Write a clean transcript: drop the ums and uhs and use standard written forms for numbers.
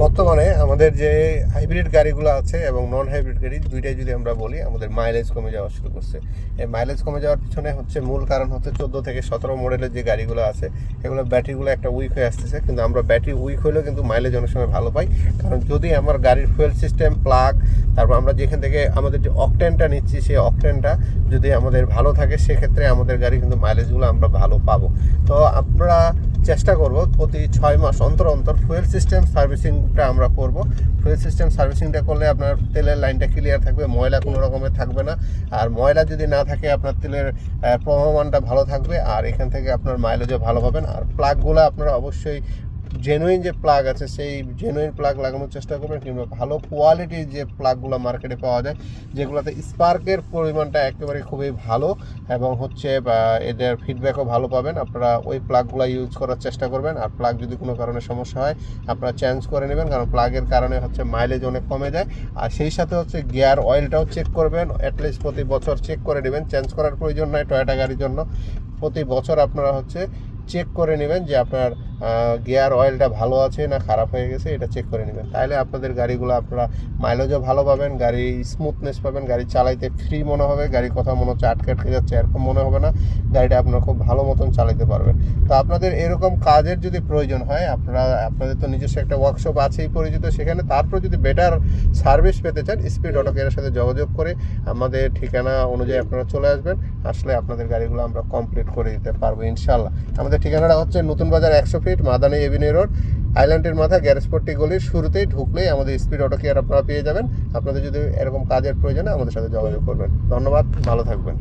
বর্তমানে আমাদের যে হাইব্রিড গাড়িগুলো আছে এবং নন হাইব্রিড গাড়ি দুইটাই যদি আমরা বলি, আমাদের মাইলেজ কমে যাওয়া শুরু করছে। এই মাইলেজ কমে যাওয়ার পিছনে হচ্ছে মূল কারণ হচ্ছে 14 থেকে 17 মডেলের যে গাড়িগুলো আছে এগুলো ব্যাটারিগুলো একটা উইক হয়ে আসতেছে। কিন্তু আমরা ব্যাটারি উইক হলেও কিন্তু মাইলেজ অনেক সময় ভালো পাই, কারণ যদি আমার গাড়ির ফুয়েল সিস্টেম, প্লাগ, তারপর আমরা যেখান থেকে আমাদের যে অকটেনটা নিচ্ছি সেই অকটেনটা যদি আমাদের ভালো থাকে, সেক্ষেত্রে আমাদের গাড়ি কিন্তু মাইলেজগুলো আমরা ভালো পাবো। তো আমরা চেষ্টা করব প্রতি 6 মাস অন্তর অন্তর ফুয়েল সিস্টেম সার্ভিসিংটা আমরা করব। ফুয়েল সিস্টেম সার্ভিসিংটা করলে আপনার তেলের লাইনটা ক্লিয়ার থাকবে, ময়লা কোনো রকমের থাকবে না। আর ময়লা যদি না থাকে আপনার তেলের প্রবাহমানটা ভালো থাকবে, আর এখান থেকে আপনার মাইলেজও ভালো পাবেন। আর প্লাগগুলো আপনারা অবশ্যই জেনুইন যে প্লাগ আছে সেই জেনুইন প্লাগ লাগানোর চেষ্টা করবেন, কিংবা ভালো কোয়ালিটির যে প্লাগগুলো মার্কেটে পাওয়া যায় যেগুলোতে স্পার্কের পরিমাণটা একেবারে খুবই ভালো এবং হচ্ছে এদের ফিডব্যাকও ভালো পাবেন, আপনারা ওই প্লাগগুলো ইউজ করার চেষ্টা করবেন। আর প্লাগ যদি কোনো কারণে সমস্যা হয় আপনারা চেঞ্জ করে নেবেন, কারণ প্লাগের কারণে হচ্ছে মাইলেজ অনেক কমে যায়। আর সেই সাথে হচ্ছে গিয়ার অয়েলটাও চেক করবেন, অ্যাটলিস্ট প্রতি বছর চেক করে নেবেন। চেঞ্জ করার প্রয়োজন নয় টয়োটা গাড়ির জন্য, প্রতি বছর আপনারা হচ্ছে চেক করে নেবেন যে আপনার গিয়ার অয়েলটা ভালো আছে না খারাপ হয়ে গেছে, এটা চেক করে নেবেন। তাহলে আপনাদের গাড়িগুলো আপনারা মাইলেজও ভালো পাবেন, গাড়ি স্মুথনেস পাবেন, গাড়ি চালাইতে ফ্রি মনে হবে, গাড়ির কথা মনে হচ্ছে আটকে আটকে যাচ্ছে এরকম মনে হবে না, গাড়িটা আপনারা খুব ভালো মতন চালাতে পারবেন। তো আপনাদের এরকম কাজের যদি প্রয়োজন হয়, আপনাদের তো নিজস্ব একটা ওয়ার্কশপ আছেই পরিচিত, সেখানে তারপর যদি বেটার সার্ভিস পেতে চান, স্পিড অটো কেয়ারের সাথে যোগাযোগ করে আমাদের ঠিকানা অনুযায়ী আপনারা চলে আসবেন। আসলে আপনাদের গাড়িগুলো আমরা কমপ্লিট করে দিতে পারবো ইনশাল্লাহ। আমাদের ঠিকানাটা হচ্ছে নতুন বাজার 100 ফিট মাদানী এভিনিউ রোড, আইল্যান্ডের মাথা গ্যারেজপট্টি গলির শুরুতেই ঢুকলেই আমাদের স্পিড অটো কেয়ার আপনারা পেয়ে যাবেন। আপনাদের যদি এরকম কাজের প্রয়োজন হয় আমাদের সাথে যোগাযোগ করবেন। ধন্যবাদ, ভালো থাকবেন।